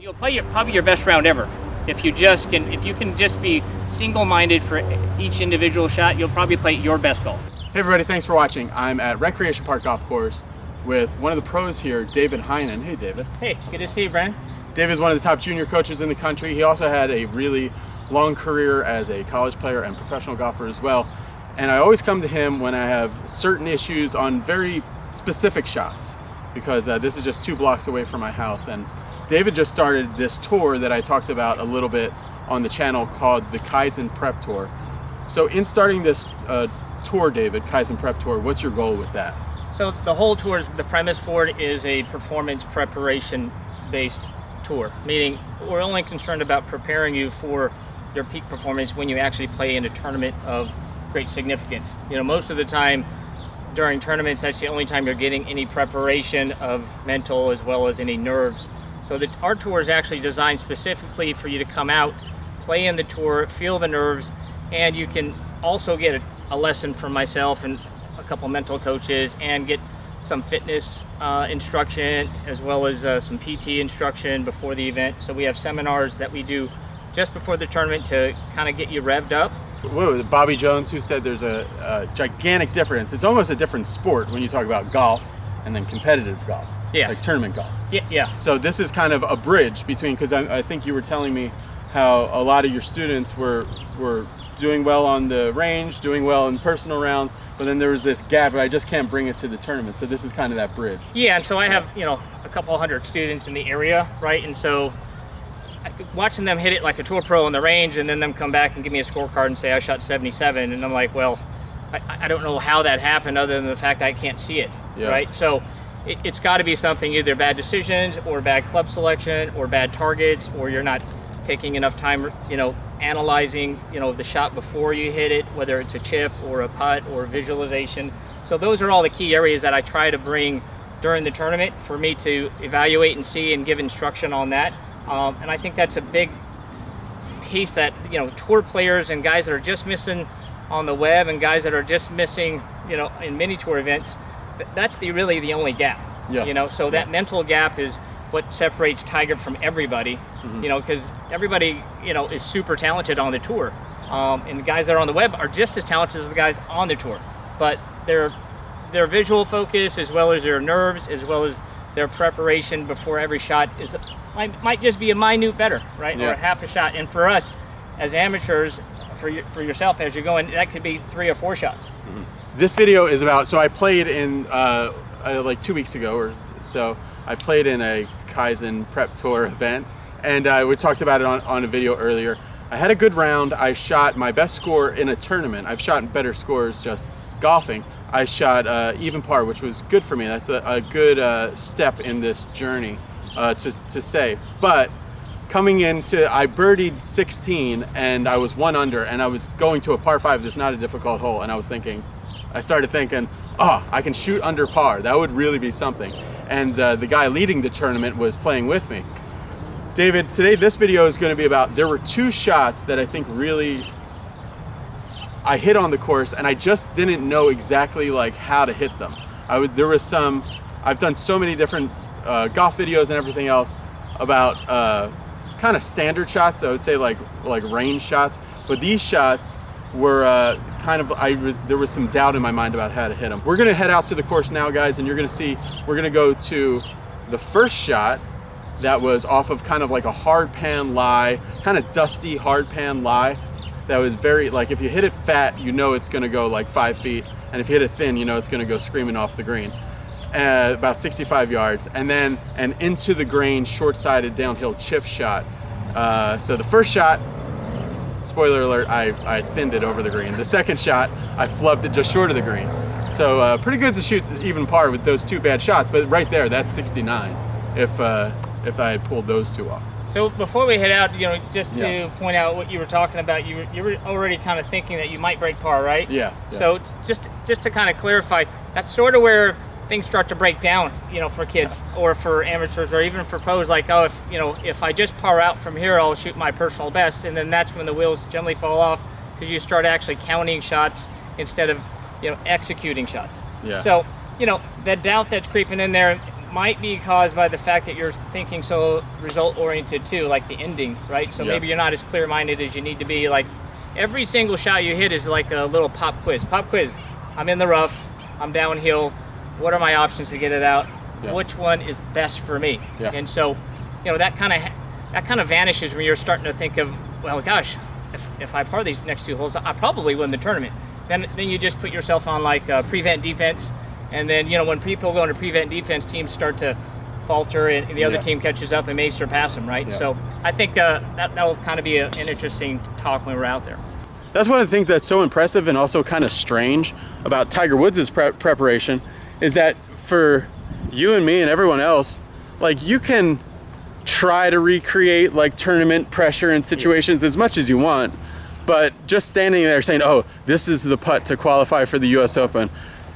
You'll play probably your best round ever. If you can just be single-minded for each individual shot, you'll probably play your best golf. Hey everybody, thanks for watching. I'm at Recreation Park Golf Course with one of the pros here, David Heinen. Hey David. Hey, good to see you, Brian. David's one of the top junior coaches in the country. He also had a really long career as a college player and professional golfer as well. And I always come to him when I have certain issues on very specific shots, because this is just 2 blocks away from my house. And David just started this tour that I talked about a little bit on the channel called the Kaizen Prep Tour. So in starting this tour, David, Kaizen Prep Tour, what's your goal with that? So the whole tour, the premise for it is a performance preparation based tour, meaning we're only concerned about preparing you for your peak performance when you actually play in a tournament of great significance. You know, most of the time during tournaments, that's the only time you're getting any preparation of mental as well as any nerves. So our tour is actually designed specifically for you to come out, play in the tour, feel the nerves, and you can also get a lesson from myself and a couple mental coaches, and get some fitness instruction as well as some PT instruction before the event. So we have seminars that we do just before the tournament to kind of get you revved up. Whoa, Bobby Jones, who said there's a gigantic difference. It's almost a different sport when you talk about golf and then competitive golf. Yes. Like tournament golf. Yeah. So this is kind of a bridge between, because I think you were telling me how a lot of your students were doing well on the range, doing well in personal rounds, but then there was this gap, but I just can't bring it to the tournament. So this is kind of that bridge. Yeah, and so I have, a couple hundred students in the area, right? And so watching them hit it like a tour pro on the range, and then them come back and give me a scorecard and say I shot 77, and I'm like, well, I don't know how that happened other than the fact I can't see it, right? So it's got to be something, either bad decisions or bad club selection or bad targets, or you're not taking enough time, analyzing, the shot before you hit it, whether it's a chip or a putt or visualization. So those are all the key areas that I try to bring during the tournament for me to evaluate and see and give instruction on that. And I think that's a big piece that, tour players and guys that are just missing on the web and guys that are just missing, in mini tour events, that's really the only gap. So that mental gap is what separates Tiger from everybody, because everybody, is super talented on the tour. And the guys that are on the web are just as talented as the guys on the tour. But their visual focus, as well as their nerves, as well as their preparation before every shot might just be a minute better, right? Or a half a shot. And for us as amateurs, for yourself as you're going, that could be 3 or 4 shots. This video is about, so I played in like 2 weeks ago or so, I played in a Kaizen Prep Tour event, and we talked about it on a video earlier. I had a good round. I shot my best score in a tournament. I've shot better scores just golfing. I shot even par, which was good for me. That's a good step in this journey to say. But coming into, I birdied 16 and I was 1 under, and I was going to a par 5. It's not a difficult hole, and I started thinking, oh, I can shoot under par. That would really be something. And the guy leading the tournament was playing with me. David, today this video is going to be about, there were 2 shots that I think really I hit on the course, and I just didn't know exactly like how to hit them. I've done so many different golf videos and everything else about kind of standard shots, I would say like range shots, but these shots were there was some doubt in my mind about how to hit them. We're gonna head out to the course now, guys, and you're gonna see, we're gonna go to the first shot that was off of kind of like a hardpan lie, kind of dusty hardpan lie. That was very, like, if you hit it fat, it's gonna go like 5 feet, and if you hit it thin, it's gonna go screaming off the green. About 65 yards, and then an into the green short-sided downhill chip shot. So the first shot, spoiler alert, I thinned it over the green. The second shot, I flubbed it just short of the green. So pretty good to shoot even par with those 2 bad shots, but right there, that's 69 if I had pulled those 2 off. So before we head out, just to point out what you were talking about, you were already kind of thinking that you might break par, right? Yeah. So just to kind of clarify, that's sort of where things start to break down, for kids or for amateurs or even for pros. Like, oh, if I just par out from here, I'll shoot my personal best, and then that's when the wheels generally fall off, because you start actually counting shots instead of executing shots. Yeah. So the doubt that's creeping in there, might be caused by the fact that you're thinking so result oriented too, like the ending, right? So maybe you're not as clear minded as you need to be. Like every single shot you hit is like a little pop quiz. I'm in the rough, I'm downhill, what are my options to get it out? Which one is best for me? And so, you know, that kind of vanishes when you're starting to think of, well, gosh, if I par these next 2 holes, I probably win the tournament. Then you just put yourself on like prevent defense, and then, you know, when people go into prevent defense, teams start to falter, and the other team catches up and may surpass them, right? So I think that will kind of be an interesting talk when we're out there. That's one of the things that's so impressive and also kind of strange about Tiger Woods' preparation, is that for you and me and everyone else, like, you can try to recreate like tournament pressure and situations as much as you want, but just standing there saying, oh, this is the putt to qualify for the US Open,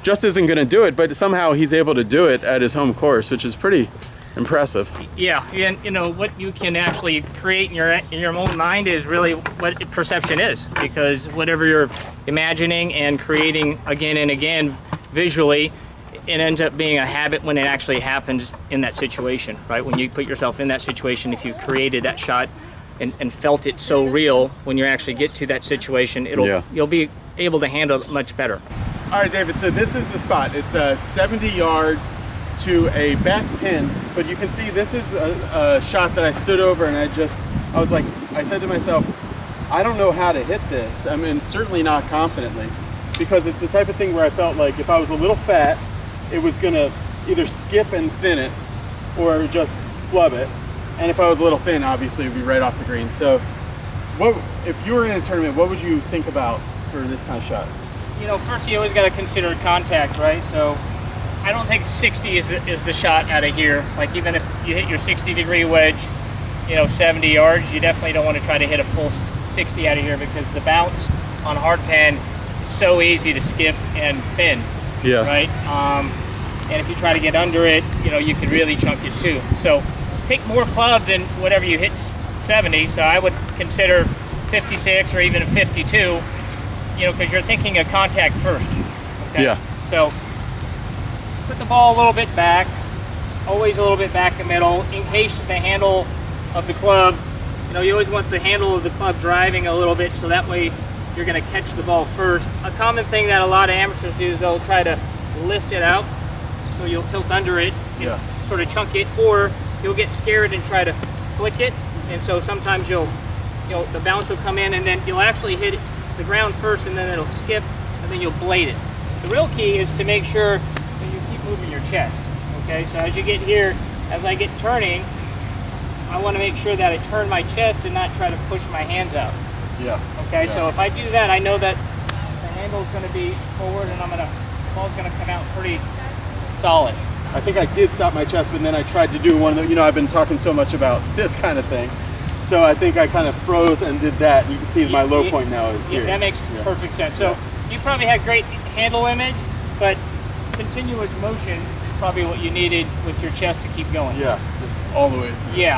just isn't going to do it. But somehow he's able to do it at his home course, which is pretty impressive. Yeah, and you know what you can actually create in your own mind is really what perception is, because whatever you're imagining and creating again and again visually, it ends up being a habit when it actually happens in that situation, right? When you put yourself in that situation, if you've created that shot and felt it so real, when you actually get to that situation, you'll be able to handle it much better. All right, David, so this is the spot. It's 70 yards to a back pin, but you can see this is a shot that I stood over, and I said to myself, I don't know how to hit this. I mean, certainly not confidently, because it's the type of thing where I felt like if I was a little fat, it was gonna either skip and thin it or just flub it. And if I was a little thin, obviously it would be right off the green. So if you were in a tournament, what would you think about for this kind of shot? You know, first you always got to consider contact, right? So I don't think 60 is the shot out of here. Like, even if you hit your 60-degree wedge, you know, 70 yards, you definitely don't want to try to hit a full 60 out of here, because the bounce on hardpan is so easy to skip and thin. Right? And if you try to get under it, you know, you could really chunk it too. So take more club than whatever you hit 70. So I would consider 56 or even a 52, you know, because you're thinking of contact first. Okay? So put the ball a little bit back, always a little bit back the middle, in case the handle of the club, you know, you always want the handle of the club driving a little bit, so that way you're going to catch the ball first. A common thing that a lot of amateurs do is they'll try to lift it out, so you'll tilt under it and sort of chunk it, or you'll get scared and try to flick it, and so sometimes the bounce will come in, and then you'll actually hit the ground first, and then it'll skip, and then you'll blade it. The real key is to make sure that you keep moving your chest. Okay, so as you get here, as I get turning, I want to make sure that I turn my chest and not try to push my hands out. Okay, so if I do that, I know that the handle is going to be forward, and the ball's going to come out pretty solid. I think I did stop my chest, but then I tried to do one of the, you know, I've been talking so much about this kind of thing, so I think I kind of froze and did that. You can see my low point now is here. That makes perfect sense. So you probably had great handle image, but continuous motion is probably what you needed with your chest to keep going. Just all the way through. You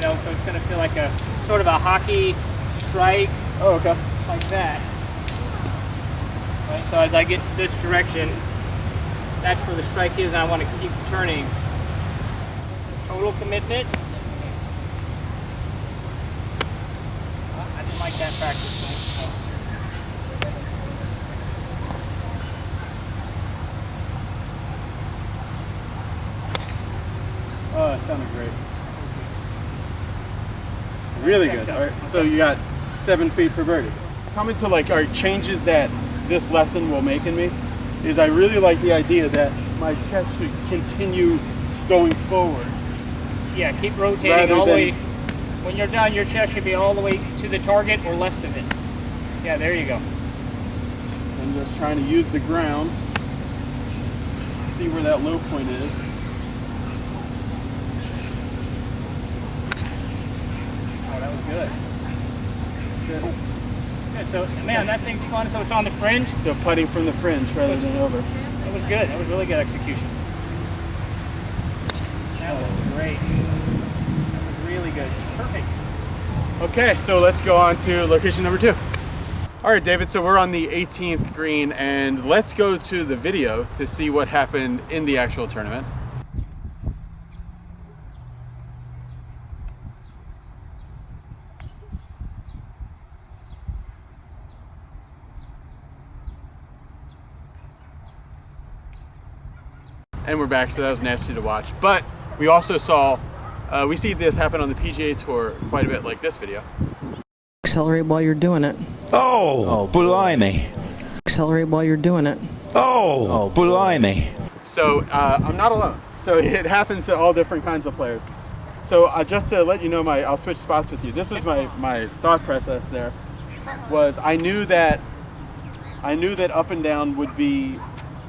know, so it's going to feel like a sort of a hockey strike. Oh, okay. Like that. Right, so as I get this direction, that's where the strike is, and I want to keep turning. Total commitment. I didn't like that practice. Oh, it sounded great. Really good. All right, so you got 7 feet for birdie. Coming to like our changes that this lesson will make in me is I really like the idea that my chest should continue going forward. Yeah, keep rotating all the way. When you're done, your chest should be all the way to the target or left of it. Yeah, there you go. So I'm just trying to use the ground to see where that low point is. Oh, that was good. Good. So, man, that thing's fun. So it's on the fringe? So putting from the fringe rather than over. That was good. That was really good execution. That was great. That was really good. Perfect. Okay, so let's go on to location number 2. All right, David, so we're on the 18th green, and let's go to the video to see what happened in the actual tournament. And we're back, so that was nasty to watch. But we also saw, we see this happen on the PGA Tour quite a bit, like this video. Accelerate while you're doing it. Oh, blimey. Accelerate while you're doing it. Oh, blimey. So I'm not alone. So it happens to all different kinds of players. So just to let you know, I'll switch spots with you. This was my thought process there. Was I knew that up and down would be.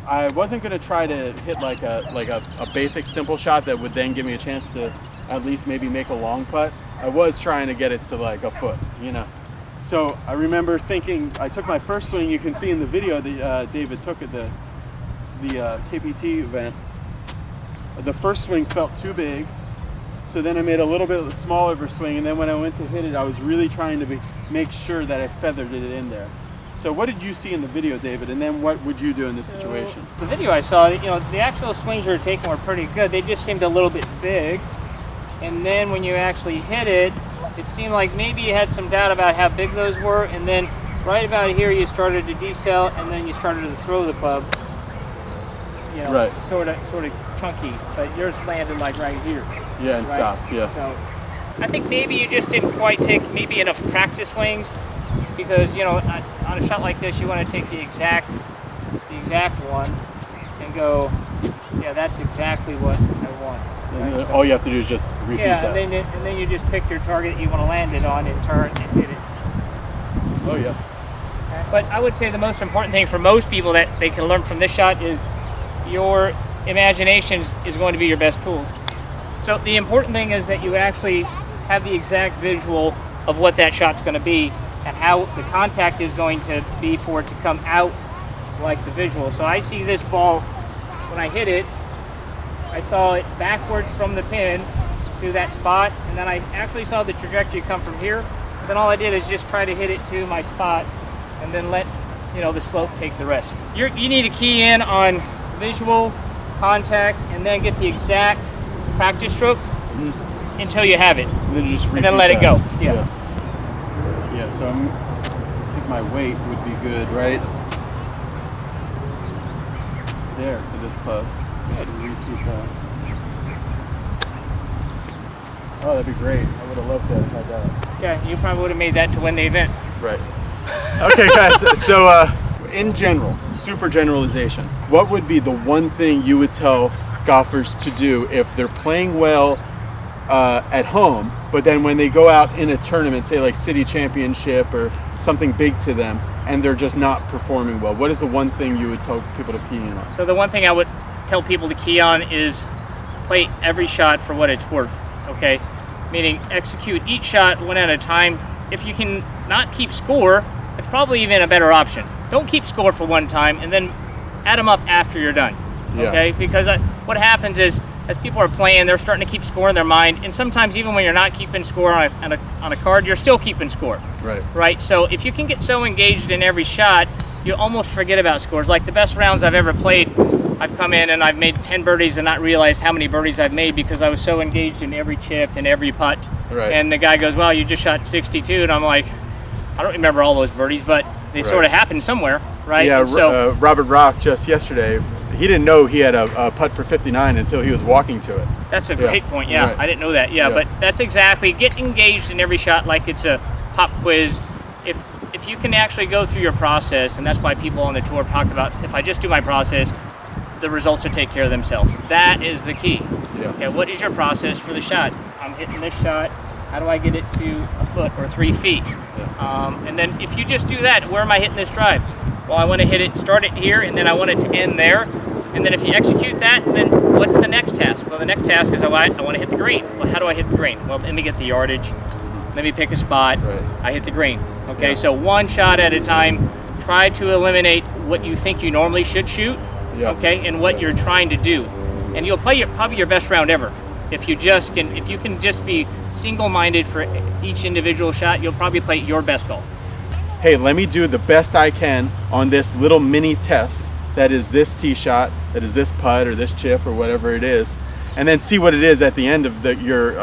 I wasn't going to try to hit like a basic simple shot that would then give me a chance to at least maybe make a long putt. I was trying to get it to like a foot, you know. So I remember thinking, I took my first swing. You can see in the video that David took at the KPT event. The first swing felt too big, so then I made a little bit smaller of a swing, and then when I went to hit it, I was really trying to make sure that I feathered it in there. So what did you see in the video, David, and then what would you do in this situation? The video I saw, the actual swings you were taking were pretty good. They just seemed a little bit big. And then when you actually hit it, it seemed like maybe you had some doubt about how big those were. And then right about here, you started to decel, and then you started to throw the club. Right. Sort of chunky. But yours landed like right here. Yeah, and stopped. Yeah. So I think maybe you just didn't quite take maybe enough practice swings. Because on a shot like this, you want to take the exact one and go, yeah, that's exactly what I want. And right? all you have to do is just repeat that. Yeah, and then you just pick your target that you want to land it on and turn and hit it. Oh yeah. But I would say the most important thing for most people that they can learn from this shot is your imagination is going to be your best tool. So the important thing is that you actually have the exact visual of what that shot's going to be, and how the contact is going to be for it to come out like the visual. So I see this ball, when I hit it, I saw it backwards from the pin to that spot, and then I actually saw the trajectory come from here. Then all I did is just try to hit it to my spot, and then let the slope take the rest. You need to key in on visual, contact, and then get the exact practice stroke until you have it. And then you just repeat and then let it go. Yeah. Yeah, so I think my weight would be good, right? There for this club. Just to repeat that. Oh, that'd be great. I would have loved to have had that. Yeah, you probably would have made that to win the event. Right. Okay, guys. So, in general, super generalization, what would be the one thing you would tell golfers to do if they're playing well at home, but then when they go out in a tournament, say like city championship or something big to them, and they're just not performing well? What is the one thing you would tell people to key in on? So the one thing I would tell people to key on is play every shot for what it's worth, okay? Meaning execute each shot one at a time. If you can not keep score, it's probably even a better option. Don't keep score for one time and then add them up after you're done, okay? Because what happens is, as people are playing, they're starting to keep score in their mind, and sometimes even when you're not keeping score on a card, you're still keeping score. Right. So if you can get so engaged in every shot, you almost forget about scores. Like the best rounds I've ever played, I've come in and I've made 10 birdies and not realized how many birdies I've made because I was so engaged in every chip and every putt. Right. And the guy goes, "Well, you just shot 62," and I'm like, I don't remember all those birdies, but they sort of happened somewhere, right? Yeah. So Robert Rock just yesterday, he didn't know he had a putt for 59 until he was walking to it. That's a great point. Yeah, Right. I didn't know that. Yeah, but that's exactly, get engaged in every shot like it's a pop quiz. If you can actually go through your process, and that's why people on the tour talk about, if I just do my process, the results will take care of themselves. That is the key. Yeah. Okay, what is your process for the shot? I'm hitting this shot. How do I get it to a foot or 3 feet? And then if you just do that, where am I hitting this drive? Well, I want to hit it, start it here, and then I want it to end there. And then if you execute that, then what's the next task? Well, the next task is I want to hit the green. Well, how do I hit the green? Well, let me get the yardage. Let me pick a spot. Right. I hit the green. Okay, so one shot at a time. Try to eliminate what you think you normally should shoot. Okay, and what you're trying to do. And you'll play probably your best round ever. If you can just be single-minded for each individual shot, you'll probably play your best golf. Hey, let me do the best I can on this little mini test that is this tee shot, that is this putt or this chip or whatever it is, and then see what it is at the end of your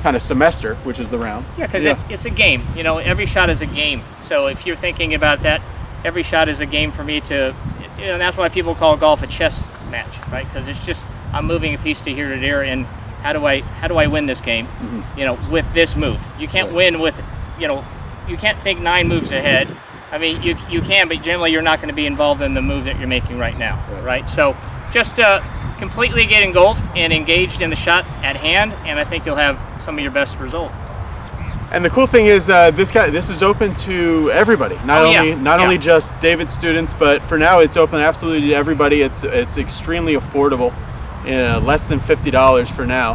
kind of semester, which is the round. Yeah, because it's a game. Every shot is a game. So if you're thinking about that, every shot is a game for me to, and that's why people call golf a chess match, right? Because it's just I'm moving a piece to here to there, and how do I win this game? You know, with this move. You can't win with, you know, you can't think 9 moves ahead. I mean, you can, but generally you're not going to be involved in the move that you're making right now, right? So just completely get engulfed and engaged in the shot at hand, and I think you'll have some of your best result. And the cool thing is, this is open to everybody. Not only just David's students, but for now it's open absolutely to everybody. It's extremely affordable, less than $50 for now,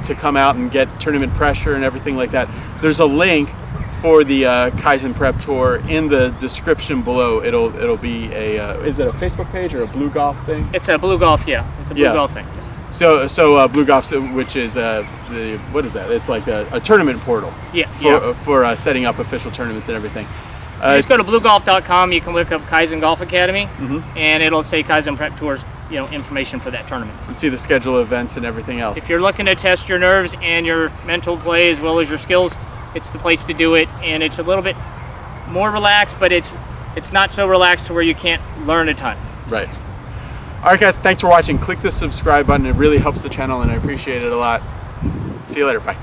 to come out and get tournament pressure and everything like that. There's a link for the Kaizen Prep Tour in the description below. It'll be a is it a Facebook page or a Blue Golf thing? It's a Blue Golf, yeah. It's a Blue Golf thing. So Blue Golf, which is what is that? It's like a tournament portal. For setting up official tournaments and everything. Just go to bluegolf.com. You can look up Kaizen Golf Academy, and it'll say Kaizen Prep Tours, you know, information for that tournament. And see the schedule of events and everything else. If you're looking to test your nerves and your mental play as well as your skills, it's the place to do it. And it's a little bit more relaxed, but it's not so relaxed to where you can't learn a ton. Right. All right, guys, thanks for watching. Click the subscribe button. It really helps the channel, and I appreciate it a lot. See you later. Bye.